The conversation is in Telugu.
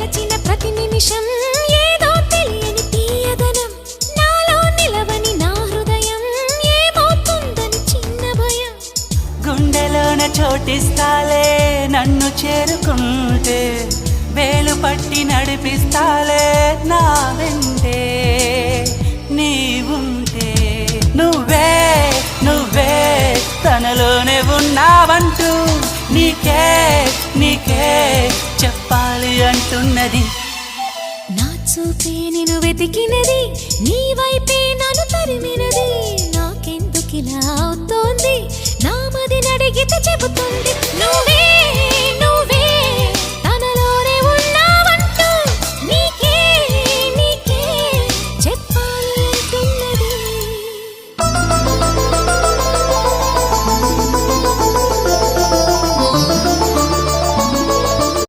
తలచిన ప్రతి నిమిషం ఏదో తెలియని తీయదనం నాలో నిలవని నా హృదయం ఏమవుతుందని చిన్న భయం గుండెలోన చోటిస్తాలే నన్ను చేరుకుంటే వేలు పట్టి నడిపిస్తాలే నా వెంటే నీవుంటే నువ్వే నువ్వే తనలోనే ఉన్నావంటూ నీకే నీకే చెప్పాలి అంటున్నది నా చూపే నిన్ను వెతికినది నీ వైపే నన్ను తరిమినది నాకెందుకిలా అవుతోంది నా మది నడిగితే చెబుతుంది నువ్వే